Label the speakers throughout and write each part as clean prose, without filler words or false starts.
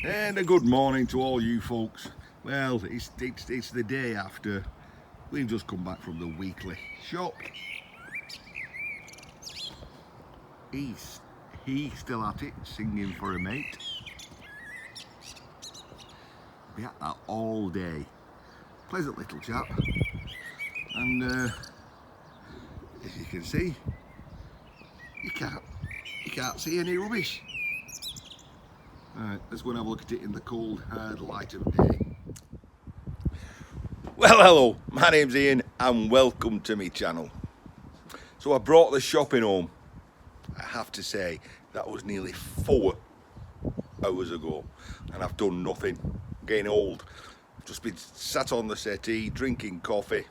Speaker 1: And a good morning to all you folks. Well, it's the day after. We've just come back from the weekly shop. He's still at it, singing for a mate. Be at that all day. Pleasant little chap. And as you can see, you can't see any rubbish. Right, let's go and have a look at it in the cold, hard light of day. Well, hello, my name's Ian and welcome to my channel. So I brought the shopping home. I have to say, that was nearly 4 hours ago and I've done nothing. I'm getting old. I've just been sat on the settee, drinking coffee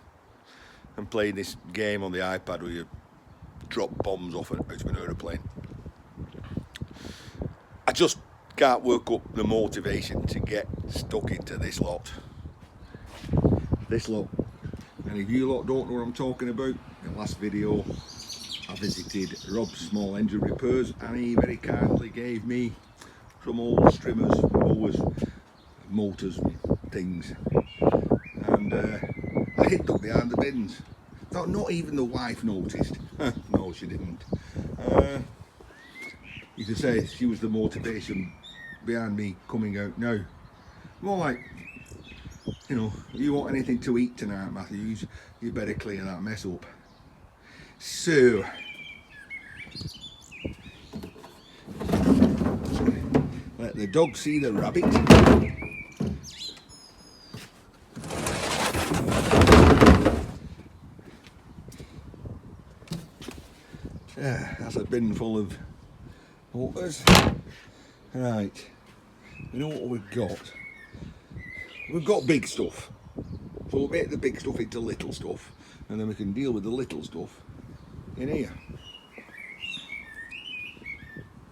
Speaker 1: and playing this game on the iPad where you drop bombs off out of an aeroplane. I just can't work up the motivation to get stuck into this lot. And if you lot don't know what I'm talking about, in the last video I visited Rob's Small Engine Repairs and he very kindly gave me some old strimmers, mowers, motors and things. And I hid up behind the bins. Not even the wife noticed. No, she didn't. You could say she was the motivation behind me coming out now. More like, you know, you want anything to eat tonight, Matthews, you better clear that mess up. So, let the dog see the rabbit. Yeah, that's a bin full of waters. Right, you know what we've got? We've got big stuff. So we'll make the big stuff into little stuff and then we can deal with the little stuff in here.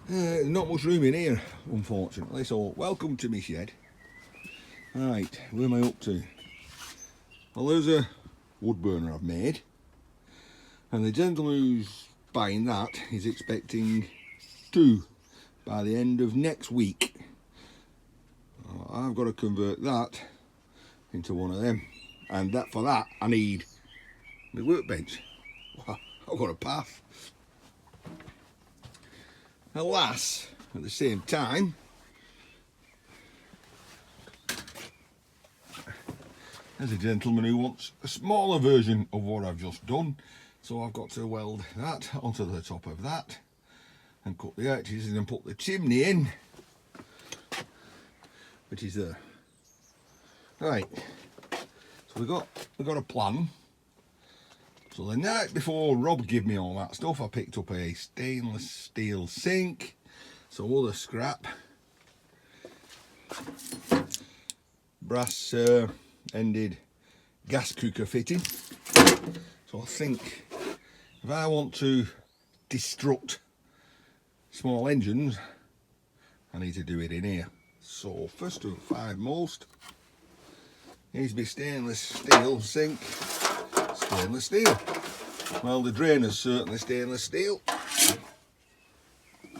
Speaker 1: There's not much room in here, unfortunately, so welcome to my shed. Right, where am I up to? Well, there's a wood burner I've made and the gentleman who's buying that is expecting 2 by the end of next week. I've got to convert that into one of them, and for that I need my workbench. I've got a path. Alas, at the same time, there's a gentleman who wants a smaller version of what I've just done, so I've got to weld that onto the top of that and cut the arches and then put the chimney in, which is there. Right, so we've got a plan. So the night before Rob gave me all that stuff, I picked up a stainless steel sink, some other scrap, brass ended gas cooker fitting. So I think if I want to destruct small engines, I need to do it in here. So first and foremost, needs to be stainless steel sink. Stainless steel. Well, the drain is certainly stainless steel.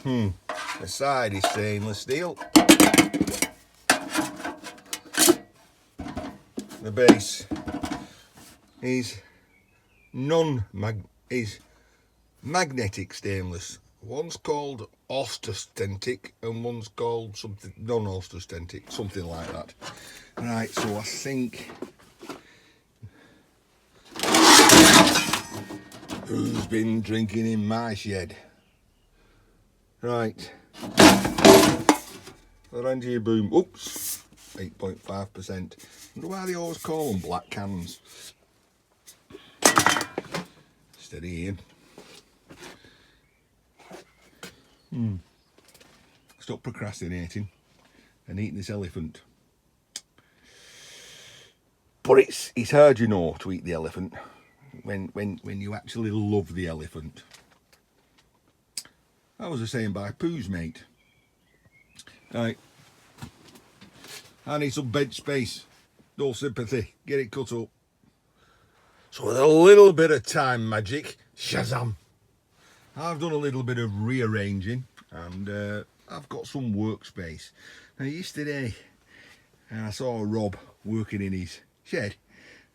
Speaker 1: The side is stainless steel. The base is magnetic stainless. One's called orthostentic and one's called something non-orthostentic, something like that. Right, so I think who's been drinking in my shed? Right. Orange boom. Oops. 8.5%. Wonder why they always call them black cans. Steady in. Stop procrastinating and eating this elephant. But it's hard, you know, to eat the elephant when you actually love the elephant. That was a saying by Pooh's mate. Right. I need some bed space. No sympathy. Get it cut up. So with a little bit of time magic, Shazam, I've done a little bit of rearranging and I've got some workspace. Now yesterday, I saw Rob working in his shed.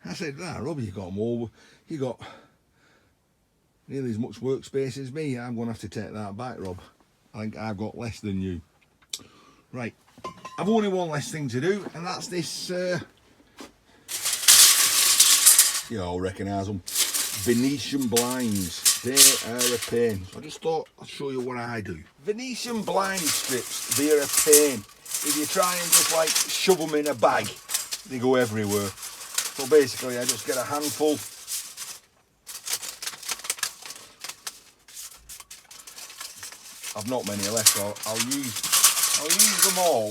Speaker 1: I said, "Ah, Rob, you got more. You got nearly as much workspace as me. I'm going to have to take that back, Rob. I think I've got less than you." Right, I've only one less thing to do, and that's this. You all recognise them. Venetian blinds. They are a pain. So I just thought I'd show you what I do. Venetian blind strips, they're a pain. If you try and just like shove them in a bag, they go everywhere. So basically I just get a handful. I've not many left, so I'll use them all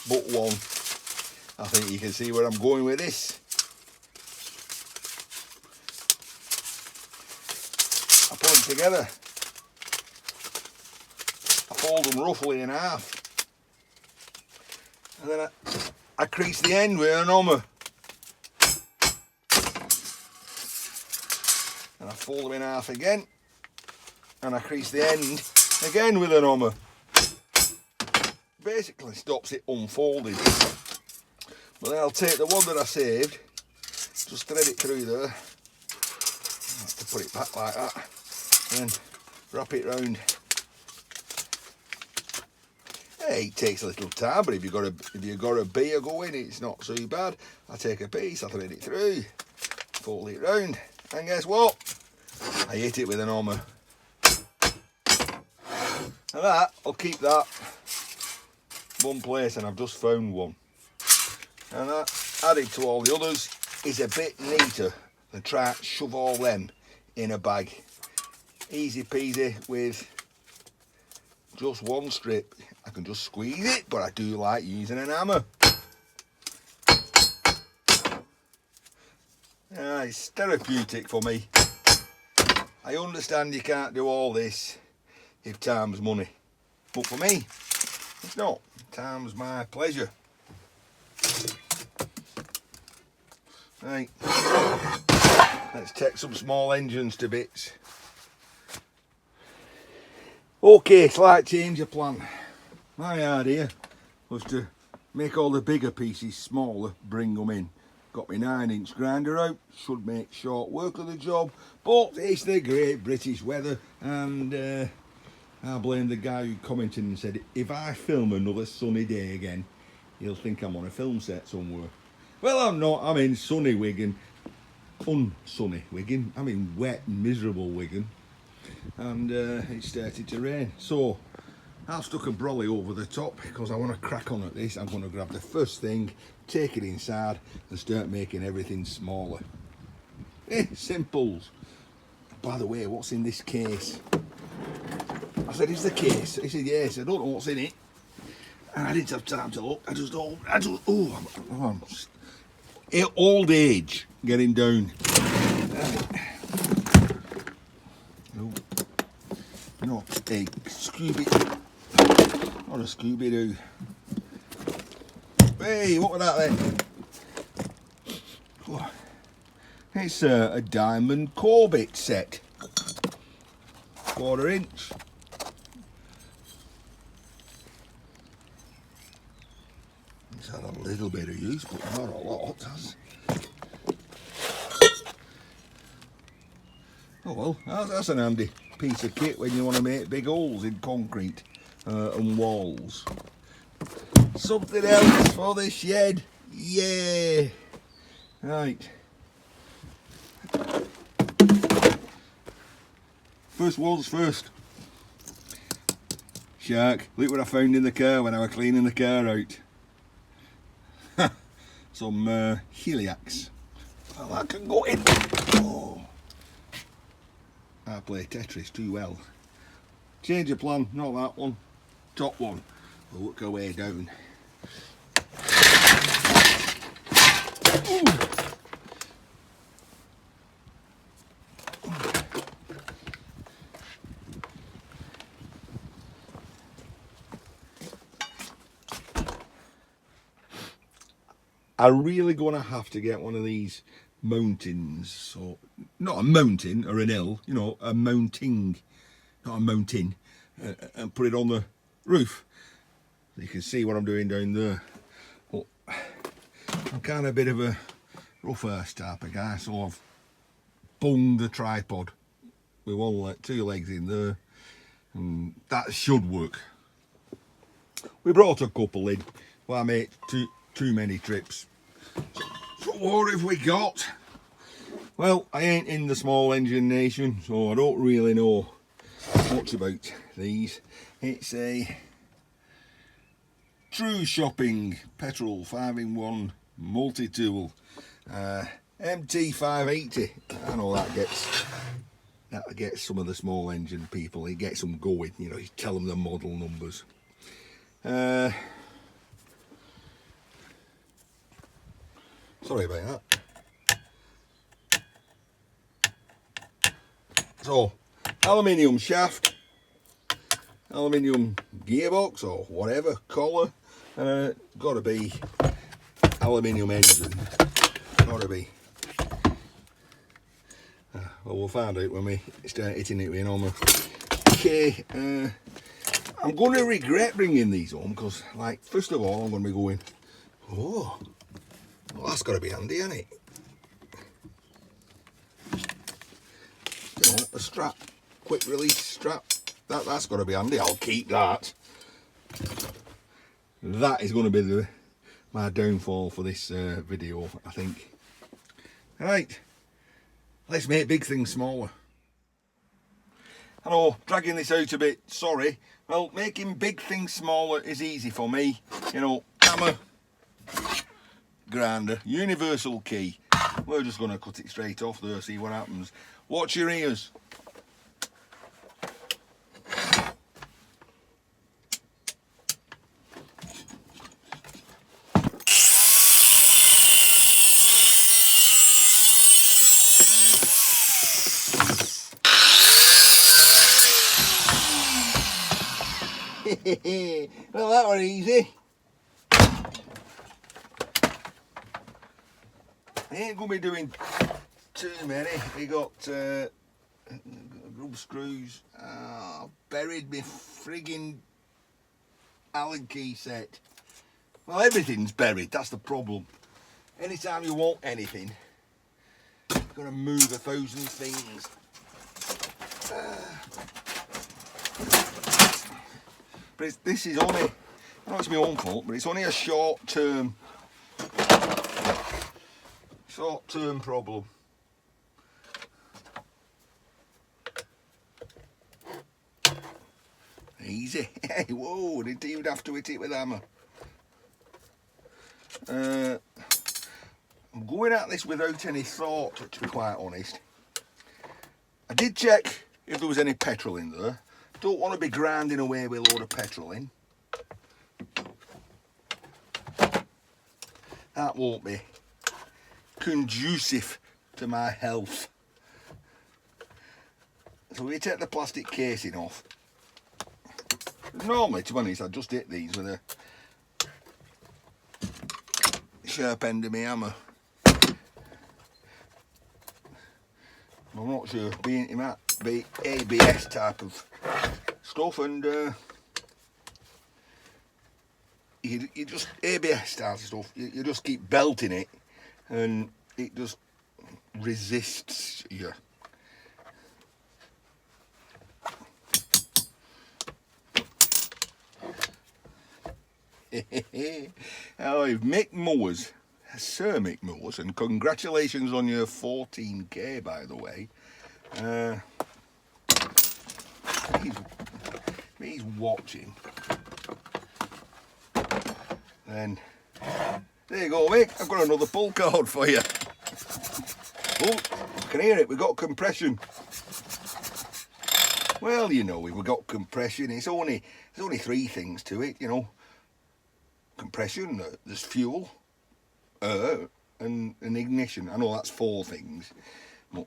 Speaker 1: but one. I think you can see where I'm going with this. I put them together. I fold them roughly in half. And then I crease the end with an hammer. And I fold them in half again. And I crease the end again with an hammer. Basically stops it unfolding. But then I'll take the one that I saved, just thread it through there. I have to put it back like that, and then wrap it round. Hey, it takes a little time, but if you've got a beer going, it's not too bad. I take a piece, I thread it through, fold it round, and guess what? I hit it with an hammer. And that, I'll keep that one place, and I've just found one. And that, added to all the others, is a bit neater than try to shove all them in a bag. Easy peasy with just one strip. I can just squeeze it, but I do like using an hammer. It's therapeutic for me. I understand you can't do all this if time's money, but for me, it's not. Time's my pleasure. Right, let's take some small engines to bits. Okay, slight change of plan. My idea was to make all the bigger pieces smaller, bring them in. Got my 9-inch grinder out, should make short work of the job, but it's the great British weather, and I blame the guy who commented and said, if I film another sunny day again, he'll think I'm on a film set somewhere. Well, I'm not. I'm in sunny Wigan, unsunny Wigan. I'm in wet, miserable Wigan, and it started to rain. So I've stuck a brolly over the top because I want to crack on at this. I'm going to grab the first thing, take it inside, and start making everything smaller. Simples. By the way, what's in this case? I said, "Is the case?" He said, "Yes." I don't know what's in it. And I didn't have time to look. I'm old age getting down. No, not a Scooby, not a Scooby-Doo. Hey, what was that then? Oh, it's a Diamond Corbett set, 1/4 inch. It's had a little bit of use, but not a lot. Oh well, that's an handy piece of kit when you want to make big holes in concrete and walls. Something else for the shed. Yeah. Right. First ones first. Shark. Look what I found in the car when I was cleaning the car out. Some Heliax. Well, that can go in. Oh. I play Tetris too well. Change of plan, not that one. Top one. We'll work our way down. Ooh. I'm really going to have to get one of these mountains, so not a mountain or an hill, you know, a mounting, not a mountain, and put it on the roof. You can see what I'm doing down there. But I'm kind of a bit of a rough earth type of guy, so I've bunged the tripod with two legs in there, and that should work. We brought a couple in, but I made too many trips. So what have we got? Well, I ain't in the small engine nation, so I don't really know much about these. It's a True Shopping petrol 5-in-1 multi-tool, MT580. I know that gets some of the small engine people. It gets them going. You know, you tell them the model numbers. Sorry about that. So, aluminium shaft, aluminium gearbox or whatever, collar, got to be aluminium engine, got to be. Well, we'll find out when we start hitting it with on. Okay, I'm going to regret bringing these home because, like, first of all, I'm going to be going, oh, well, that's got to be handy, isn't it? You know, a strap, quick release strap, that's got to be handy. I'll keep that. That is going to be my downfall for this video, I think. Right, let's make big things smaller. I know, dragging this out a bit, sorry. Well, making big things smaller is easy for me. You know, hammer, grinder, universal key. We're just going to cut it straight off there, see what happens. Watch your ears. Well, that was easy. I ain't going to be doing too many. We got grub screws. Buried my frigging Allen key set. Well, everything's buried, that's the problem. Anytime you want anything, you've got to move 1,000 things. But this is only, I know it's my own fault, but it's only a short-term problem. Easy. Hey, whoa, didn't even have to hit it with a hammer. I'm going at this without any thought, to be quite honest. I did check if there was any petrol in there. Don't want to be grinding away with a load of petrol in. That won't be conducive to my health. So we take the plastic casing off. Normally, to be honest, I just hit these with a sharp end of my hammer. I'm not sure, it might be ABS type of stuff, and you just, ABS type of stuff, you just keep belting it and it just resists you. Oh, Mick Mowers, Sir Mick Mowers, and congratulations on your 14k, by the way. He's watching. Then there you go, Mick. I've got another pull cord for you. Oh, I can hear it. We've got compression. Well, you know, we've got compression. There's only 3 things to it, you know. Compression, there's fuel, air, and an ignition. I know that's 4 things. But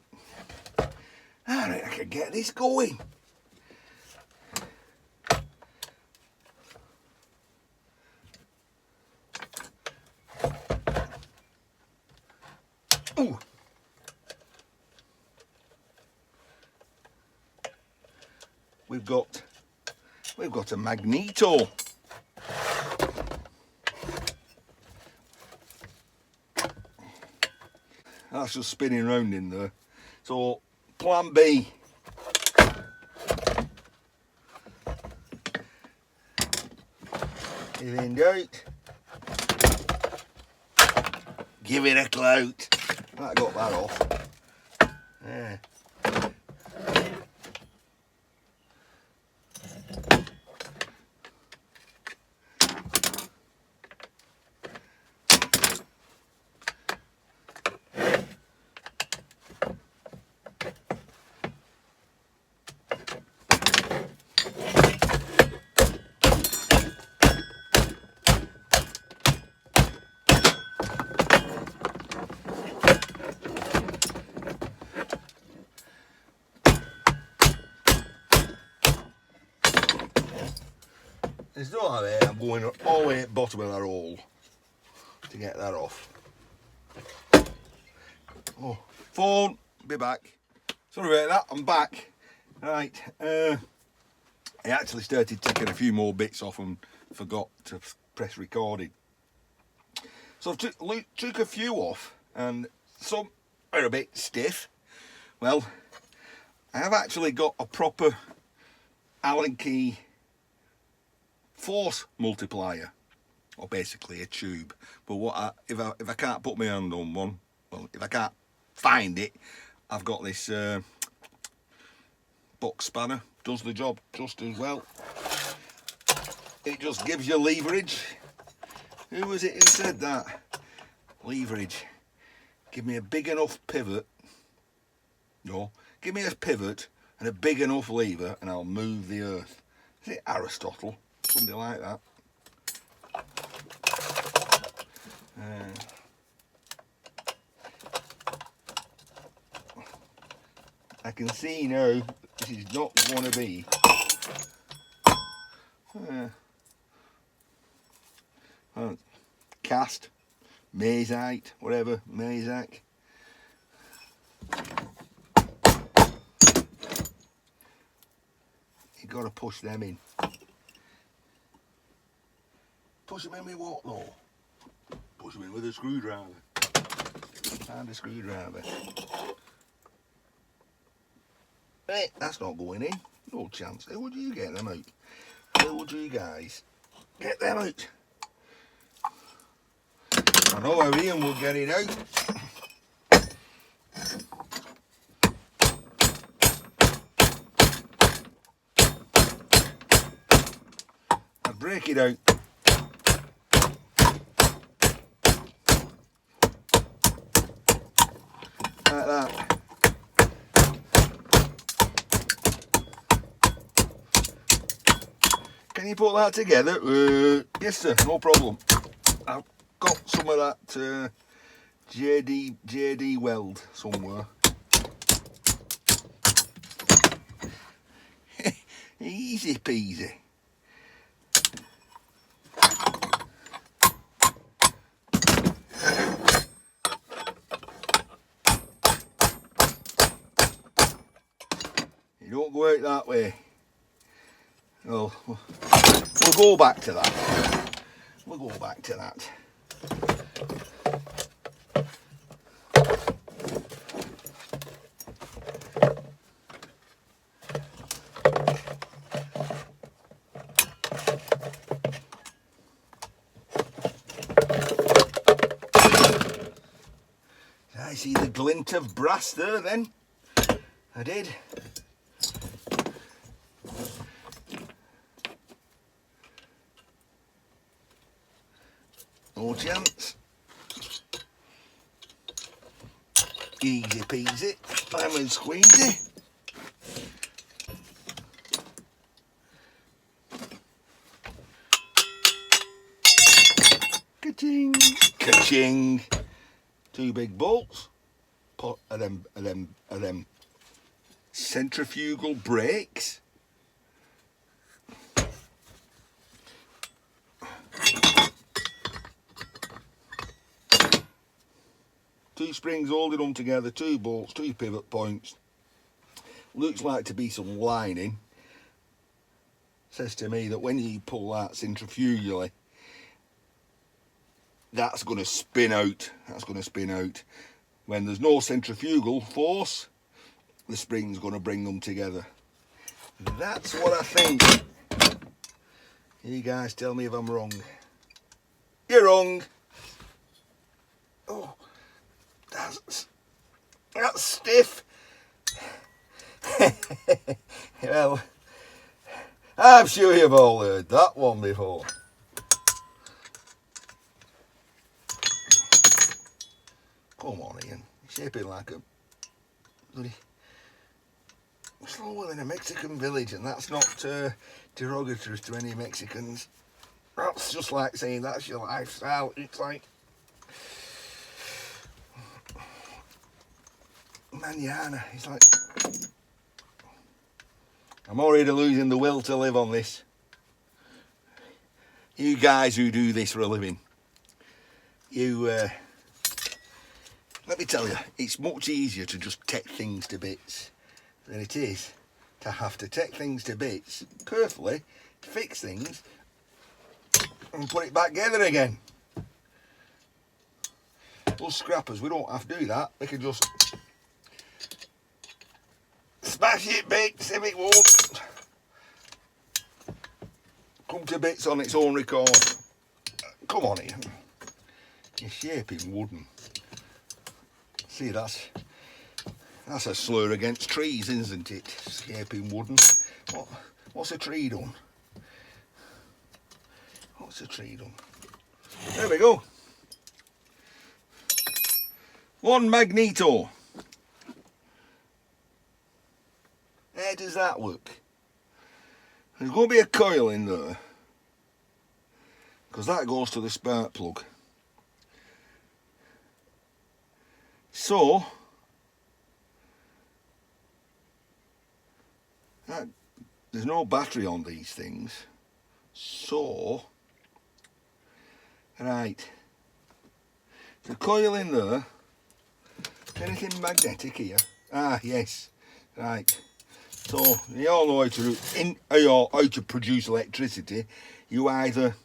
Speaker 1: I can get this going. Ooh. We've got we've got a magneto. That's just spinning round in there. So, plan B. In out. Give it a clout. I got that off. Yeah. There's no way I'm going all the way at the bottom of that hole to get that off. Oh, phone, be back. Sorry about that, I'm back. Right, I actually started taking a few more bits off and forgot to press recording. So I've took a few off and some are a bit stiff. Well, I have actually got a proper Allen key force multiplier, or basically a tube. But if I can't put my hand on one, well, if I can't find it, I've got this box spanner. Does the job just as well. It just gives you leverage. Who was it who said that? Leverage. Give me a big enough pivot. No, give me a pivot and a big enough lever, and I'll move the earth. Is it Aristotle? Something like that. I can see now this is not going to be cast, mazite, whatever, Mazak. You got to push them in. Push them in with what though? Push them in with a screwdriver. And a screwdriver. Hey, that's not going in. No chance. How would you get them out? How would you guys get them out? I know how Ian will get it out. I'd break it out. Like that. Can you put that together? Yes sir, no problem. I've got some of that JD Weld somewhere. Easy peasy. You don't go out that way. Well, we'll go back to that. We'll go back to that. I see the glint of brass there then. I did. No chance. Easy peasy, lemon squeezy. Ka-ching, ka-ching. Two big bolts. Put them centrifugal brakes. Two springs holding them together, two bolts, two pivot points. Looks like to be some lining. says to me that when you pull that centrifugally, that's going to spin out. When there's no centrifugal force, the spring's going to bring them together. That's what I think. You guys tell me if I'm wrong. You're wrong. Oh, that's stiff. Well, I'm sure you've all heard that one before. Come on, Ian. You're shaping like a bloody slower than a Mexican village, and that's not derogatory to any Mexicans. That's just like saying that's your lifestyle. It's like manana. It's like I'm already losing the will to live on this. You guys who do this for a living, let me tell you, it's much easier to just take things to bits than it is to have to take things to bits carefully, fix things and put it back together again. Us scrappers, we don't have to do that. We can just smash it bits if it won't come to bits on its own record. Come on, Ian. You're shaping wooden. See, that's a slur against trees, isn't it? Shaping wooden. What's a tree done? What's a tree done? There we go. One magneto. How does that work? There's going to be a coil in there, because that goes to the spark plug. So there's no battery on these things. So right, the coil in there. Anything magnetic here? Ah, yes. Right. So you all know how to produce electricity. You either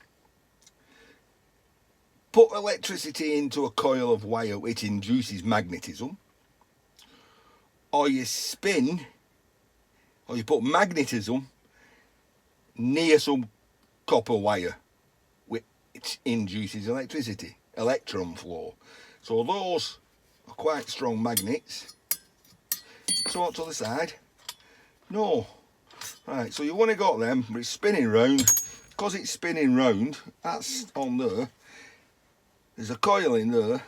Speaker 1: put electricity into a coil of wire which induces magnetism, or you spin, or you put magnetism near some copper wire which induces electricity, electron flow. So those are quite strong magnets. So on to the side. No. Right, so you want to got them, but it's spinning round. Because it's spinning round, that's on there. There's a coil in there.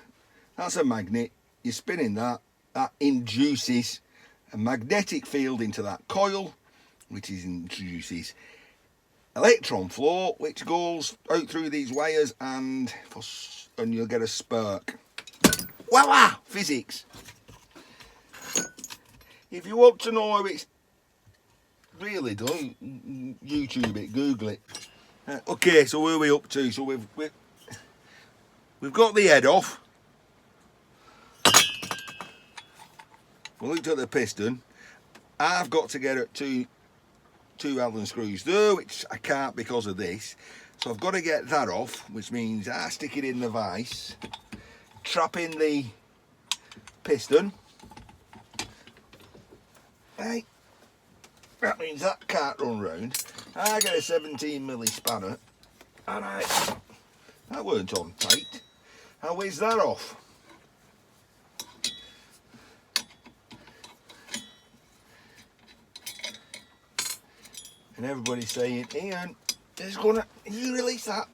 Speaker 1: That's a magnet. You're spinning that. That induces a magnetic field into that coil, which introduces electron flow, which goes out through these wires, and you'll get a spark. Voila! Physics. If you want to know how it's really done, YouTube it, Google it. Okay, so where are we up to? So we've got the head off. We looked at the piston. I've got to get it two Allen screws there, which I can't because of this. So I've got to get that off, which means I stick it in the vise, trap in the piston. Right. That means that can't run round. I get a 17mm spanner, and that weren't on tight. I whiz that off. And everybody's saying, Ian, you release that.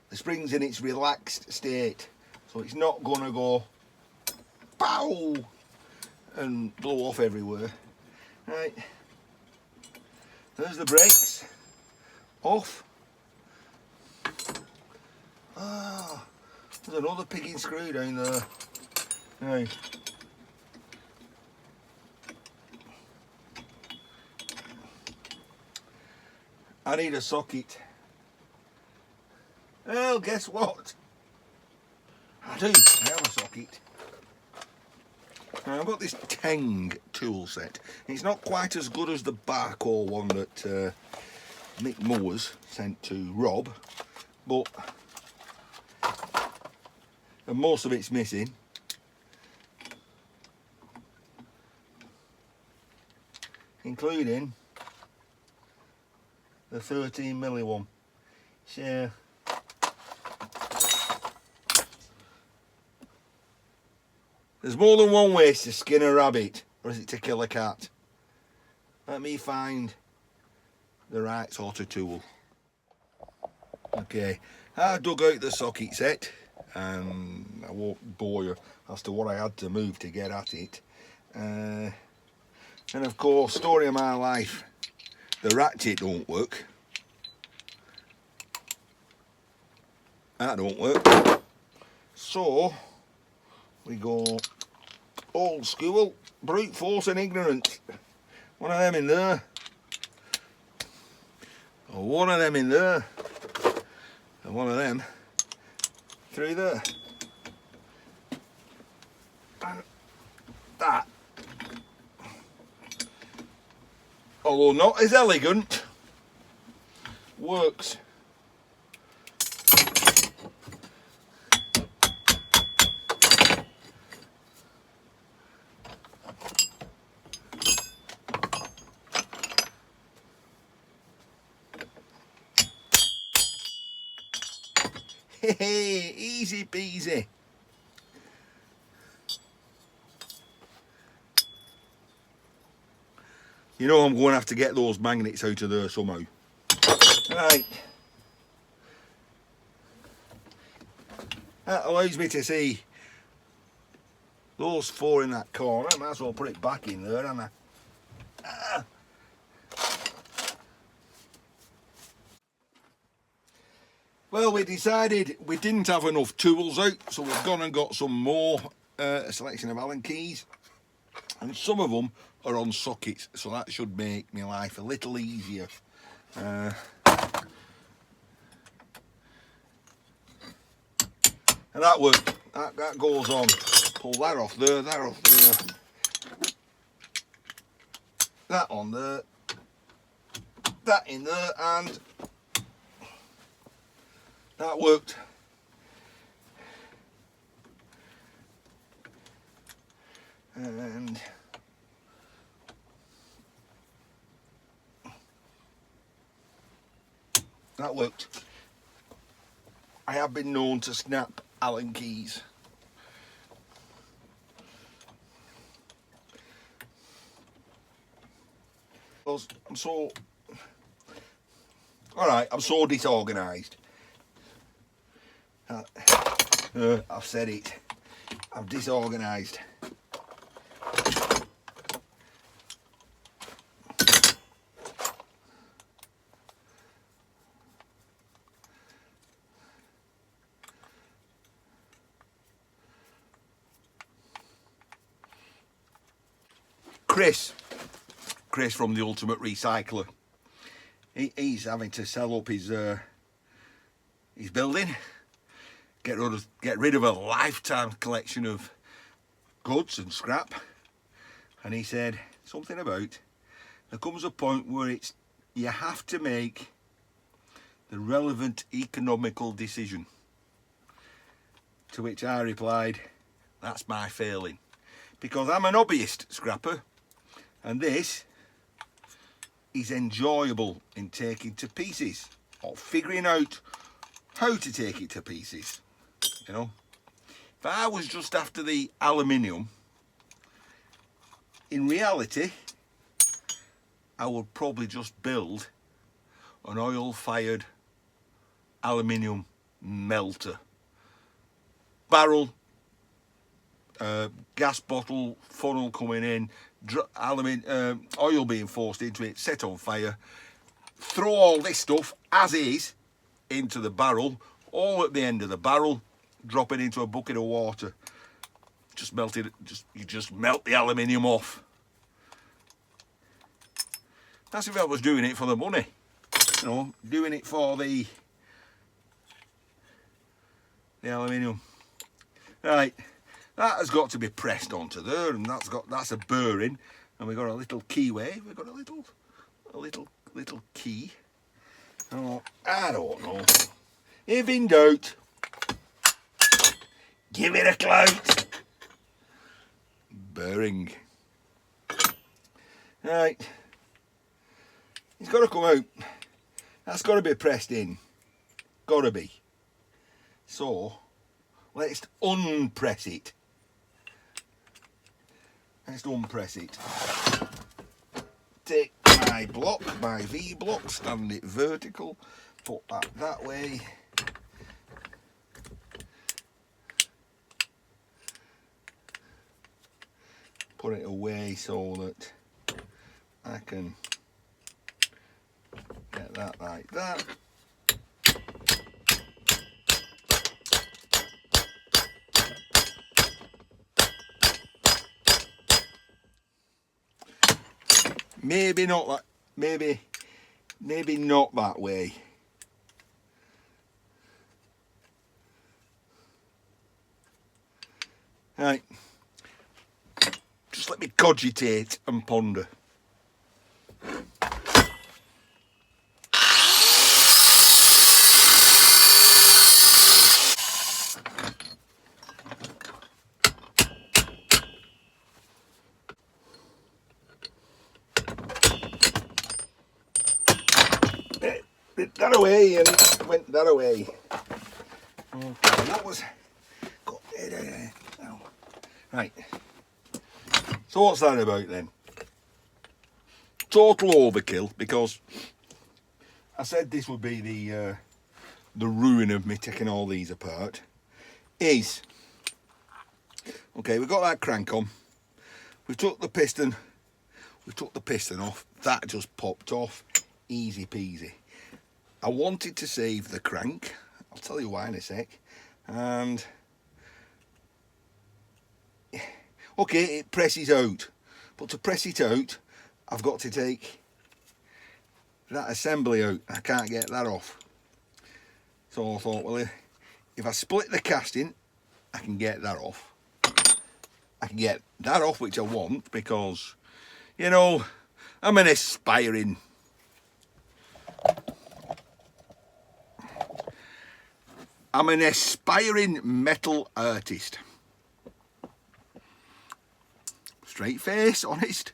Speaker 1: The spring's in its relaxed state, so it's not gonna go pow and blow off everywhere. Right, there's the brakes off. Ah, there's another pigging screw down there. Right. I need a socket. Well, guess what? I do. I have a socket. Now, I've got this Teng tool set. It's not quite as good as the Barco one that Mick Mowers sent to Rob, but and most of it's missing. Including the 13mm one. So there's more than one way to skin a rabbit, or is it to kill a cat? Let me find the right sort of tool. Okay, I dug out the socket set, and I won't bore you as to what I had to move to get at it. And of course, story of my life, the ratchet don't work. That don't work. So we go old school, brute force and ignorance. One of them in there. Or one of them in there. And one of them through there. And that, although not as elegant, works. Hey, easy peasy. You know I'm going to have to get those magnets out of there somehow. Right. That allows me to see those four in that corner. I might as well put it back in there, and Well, we decided we didn't have enough tools out, so we've gone and got some more, a selection of Allen keys, and some of them are on sockets, so that should make my life a little easier. And that worked. That goes on. Pull that off there, that off there, that on there, that in there, and that worked. And that worked. I have been known to snap Allen keys. I'm so... Alright, I'm so disorganised. I've said it. I'm disorganised. Chris from the Ultimate Recycler. He's having to sell up his building, get rid of a lifetime collection of goods and scrap, and he said something about there comes a point where you have to make the relevant economical decision. To which I replied, that's my failing, because I'm an hobbyist scrapper, and this is enjoyable in taking to pieces or figuring out how to take it to pieces. You know, if I was just after the aluminium, in reality I would probably just build an oil-fired aluminium melter. Barrel, gas bottle, funnel coming in, oil being forced into it, set on fire, throw all this stuff as is into the barrel, all at the end of the barrel, drop it into a bucket of water, just melt it, you just melt the aluminium off. That's if I was doing it for the money, you know, doing it for the aluminium. Right, that has got to be pressed onto there, and that's a bearing, and we've got a little keyway. We've got a little key. Oh, I don't know. If in doubt, give it a clout. Bearing. Right. It's got to come out. That's got to be pressed in. Got to be. So, let's unpress it. Let's unpress it. Take my block, my V block, stand it vertical, put that way. Put it away so that I can get that like that. Maybe not that, maybe not that way. Right. Just let me cogitate and ponder. That away, and it went that away. Okay, that was got it. Right. So what's that about then? Total overkill, because I said this would be the ruin of me taking all these apart. Is okay. We've got that crank on. We took the piston. We took the piston off. That just popped off. Easy peasy. I wanted to save the crank. I'll tell you why in a sec. And okay, it presses out, but to press it out, I've got to take that assembly out. I can't get that off. So I thought, well, if I split the casting, I can get that off. I can get that off, which I want, because, you know, I'm an aspiring metal artist. Straight face, honest.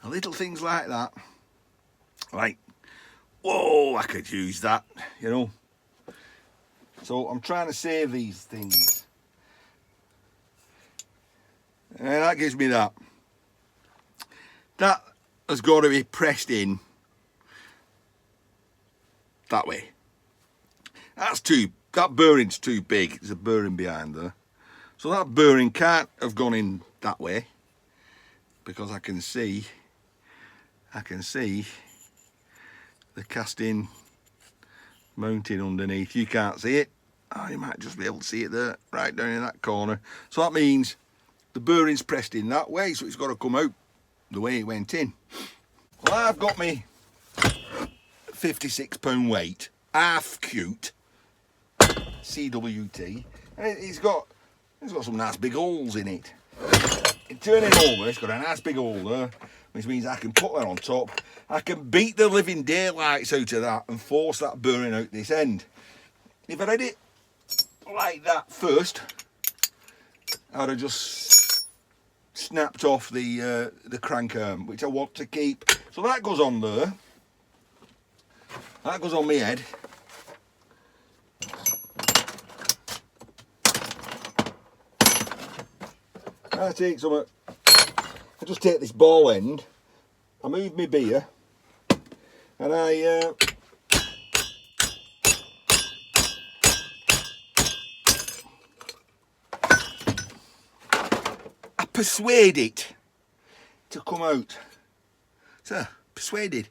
Speaker 1: And little things like that. Like, whoa, I could use that, you know. So I'm trying to save these things. And that gives me that. That has got to be pressed in that way. That bearing's too big. There's a bearing behind there. So that bearing can't have gone in that way, because I can see the casting mounting underneath. You can't see it. Oh, you might just be able to see it there, right down in that corner. So that means the bearing's pressed in that way, so it's got to come out the way it went in. Well, I've got me 56 pound weight, half cute CWT, and it's got some nice big holes in it. In turning over, it's got a nice big hole there, which means I can put that on top. I can beat the living daylights out of that and force that bearing out this end. If I did it like that first, I'd have just snapped off the crank arm, which I want to keep. So that goes on there. That goes on my head. I just take this ball end, I move my beer, and I persuade it to come out. So, persuaded.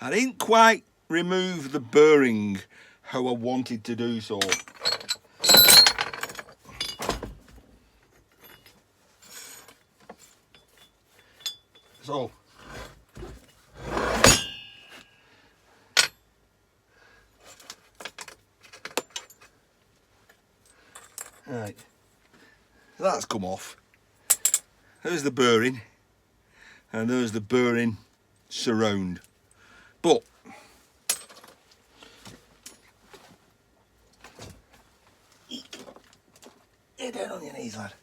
Speaker 1: I didn't quite remove the bearing how I wanted to do so. So, Right, that's come off. There's the bearing, and there's the bearing surround. But get down on your knees, lad.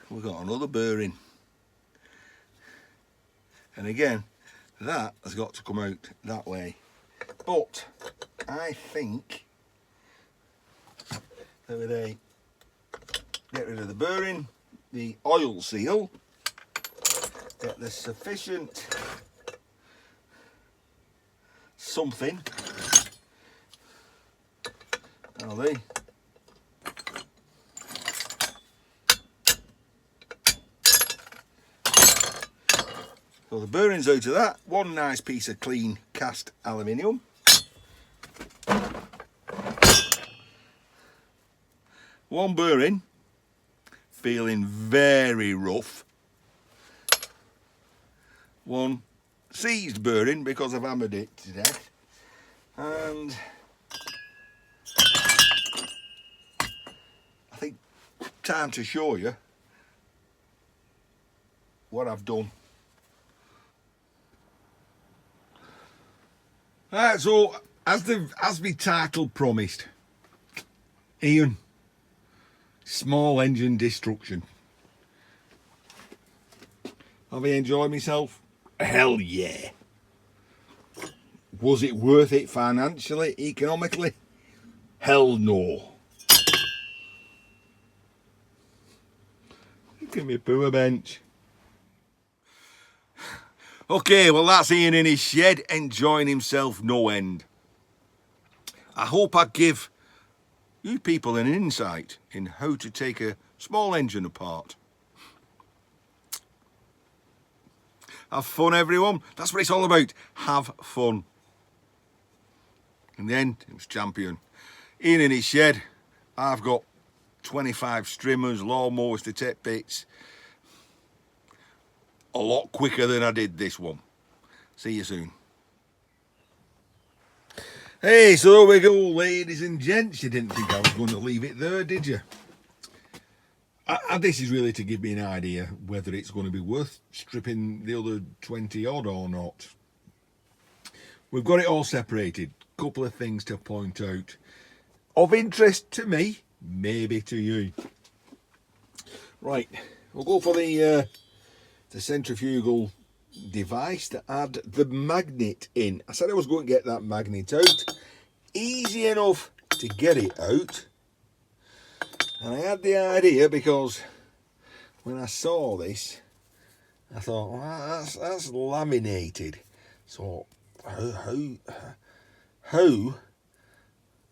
Speaker 1: We've got another bearing, and again that has got to come out that way, but I think that we get rid of the bearing, the oil seal, get the sufficient something, Ali. So the bearing's out of that. One nice piece of clean cast aluminium. One bearing, feeling very rough. One seized bearing because I've hammered it to death. And I think time to show you what I've done. Right, so as the title promised, Ian, small engine destruction. Have I enjoyed myself? Hell yeah. Was it worth it financially, economically? Hell no. Look at me poor bench. Okay, well that's Ian in his shed, enjoying himself no end. I hope I give you people an insight in how to take a small engine apart. Have fun, everyone. That's what it's all about. Have fun. In the end, it was champion. Ian in his shed. I've got 25 strimmers, lawnmowers to take bits. A lot quicker than I did this one. See you soon. Hey, so there we go, ladies and gents. You didn't think I was going to leave it there, did you? This is really to give me an idea whether it's going to be worth stripping the other 20 odd or not. We've got it all separated. Couple of things to point out. Of interest to me, maybe to you. Right, we'll go for the centrifugal device to add the magnet in. I said I was going to get that magnet out. Easy enough to get it out. And I had the idea because when I saw this, I thought, well, that's laminated. So how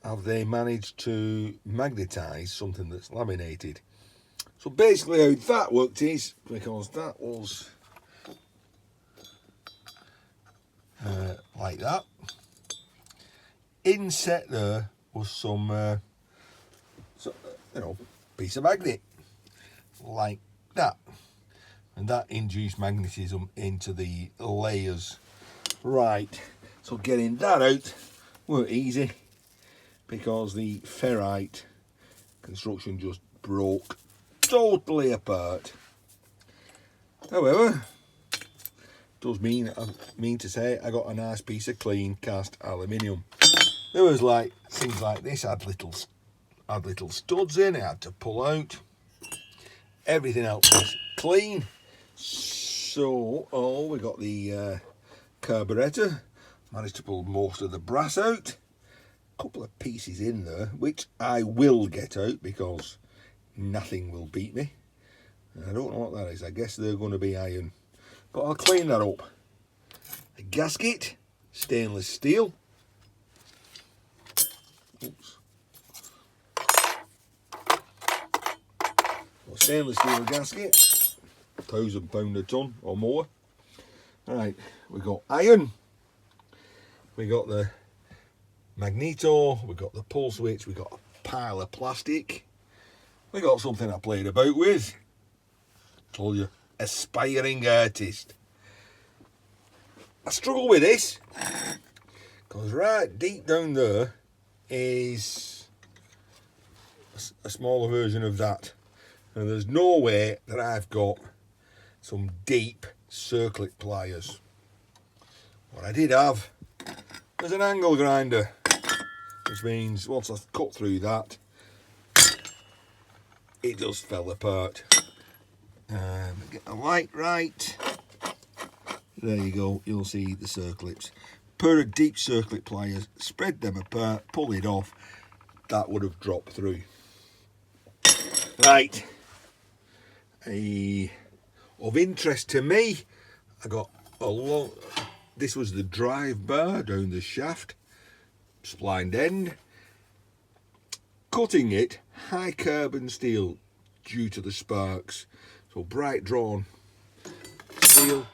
Speaker 1: have they managed to magnetise something that's laminated? So basically how that worked is, because that was like that. Inset there was some, piece of magnet, like that. And that induced magnetism into the layers. Right, so getting that out weren't easy, because the ferrite construction just broke totally apart. However, does mean to say I got a nice piece of clean cast aluminium. There was like things like this had little studs in. I had to pull out. Everything else was clean. So we got the carburetor. Managed to pull most of the brass out. A couple of pieces in there, which I will get out because nothing will beat me. I don't know what that is. I guess they're going to be iron, but I'll clean that up. A gasket, stainless steel. Oops. A stainless steel gasket, £1,000 a ton or more. Right, we got iron. We got the magneto. We got the pull switch. We got a pile of plastic. We got something I played about with. Told you, aspiring artist. I struggle with this Because right deep down there is a smaller version of that. And there's no way that I've got some deep circlip pliers. What I did have was an angle grinder, which means once I cut through that, it just fell apart. Get the light right. There you go, you'll see the circlips. Pair of deep circlip pliers, spread them apart, pull it off, that would have dropped through. Right. Of interest to me, I got a long, this was the drive bar down the shaft, splined end. Cutting it, high carbon steel due to the sparks, so bright drawn steel,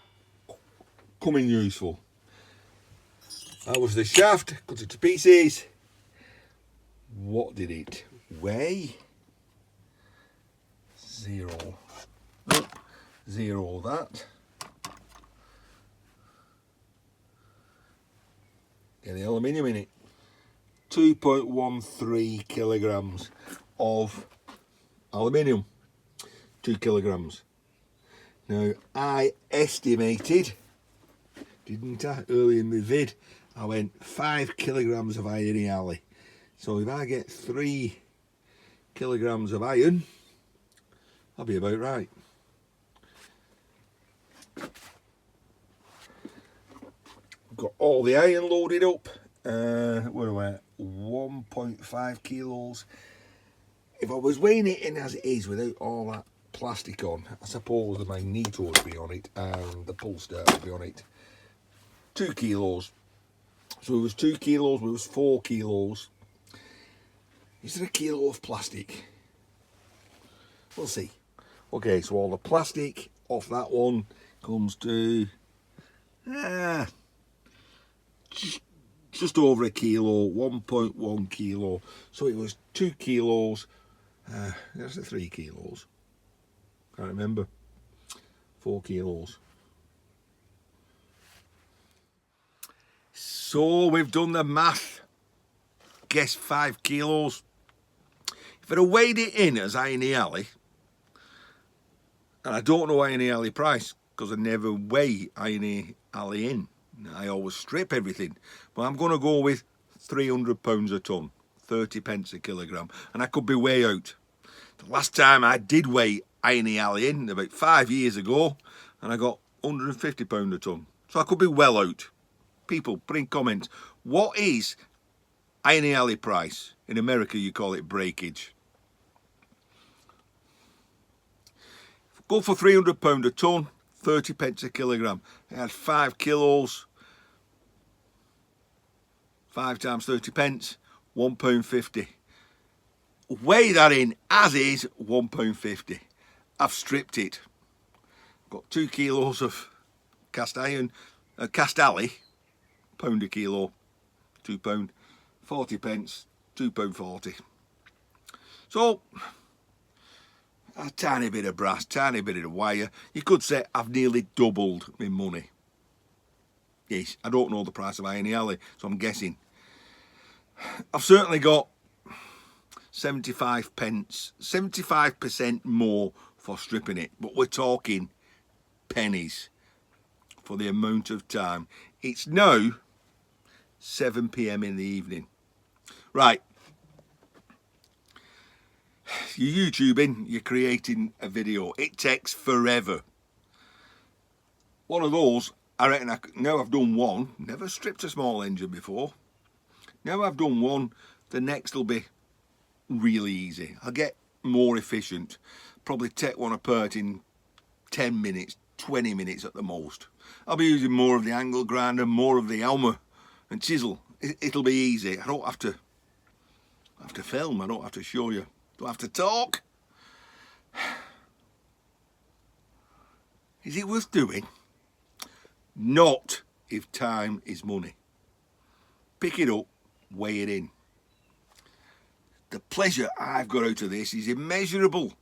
Speaker 1: coming useful. That was the shaft, cut it to pieces. What did it weigh? 0. Nope, 0 that. Get the aluminium in it. 2.13 kilograms of aluminium. 2 kilograms. Now, I estimated, didn't I, early in my vid, I went 5 kilograms of iron alley. So if I get 3 kilograms of iron, I'll be about right. Got all the iron loaded up. What am I at? 1.5 kilos. If I was weighing it in as it is without all that plastic on, I suppose the magneto would be on it and the pull start would be on it. 2 kilos. So it was 2 kilos, it was 4 kilos. Is there a kilo of plastic? We'll see. Okay, so all the plastic off that one comes to just over a kilo, 1.1 kilo. So it was 2 kilos. There's the 3 kilos. Can't remember. 4 kilos. So we've done the math. Guess 5 kilos. If I'd have weighed it in as Irony Alley, and I don't know Irony Alley price because I never weigh Irony Alley in. I always strip everything. But I'm going to go with £300 a tonne, 30 pence a kilogram. And I could be way out. The last time I did weigh Irony Alley in, about 5 years ago, and I got £150 a tonne. So I could be well out. People, put in comments, what is Irony Alley price? In America you call it breakage. Go for £300 a tonne, 30 pence a kilogram. I had 5 kilos, 5 times 30 pence, £1.50. Weigh that in as is, £1.50. I've stripped it. Got 2 kilos of cast iron, cast alley, £1 a kilo, £2, 40 pence, £2.40. So, a tiny bit of brass, tiny bit of wire. You could say I've nearly doubled my money. Yes, I don't know the price of Irony Alley, so I'm guessing. I've certainly got 75 pence, 75% more for stripping it, but we're talking pennies for the amount of time. It's now 7 PM in the evening. Right. You're YouTubing, you're creating a video. It takes forever. One of those, I reckon, now I've done one, never stripped a small engine before. Now I've done one, the next will be really easy. I'll get more efficient. Probably take one apart in 10 minutes, 20 minutes at the most. I'll be using more of the angle grinder, more of the hammer and chisel. It'll be easy. I don't have to film, I don't have to show you. Do I have to talk? Is it worth doing? Not if time is money. Pick it up, weigh it in. The pleasure I've got out of this is immeasurable.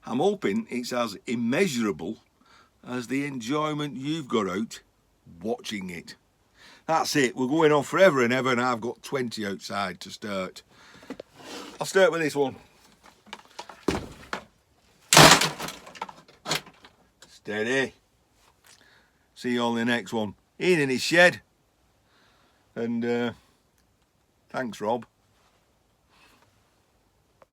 Speaker 1: I'm hoping it's as immeasurable as the enjoyment you've got out watching it. That's it, we're going on forever and ever, and I've got 20 outside to start. I'll start with this one. Steady. See you on the next one. Ian in his shed. And thanks, Rob.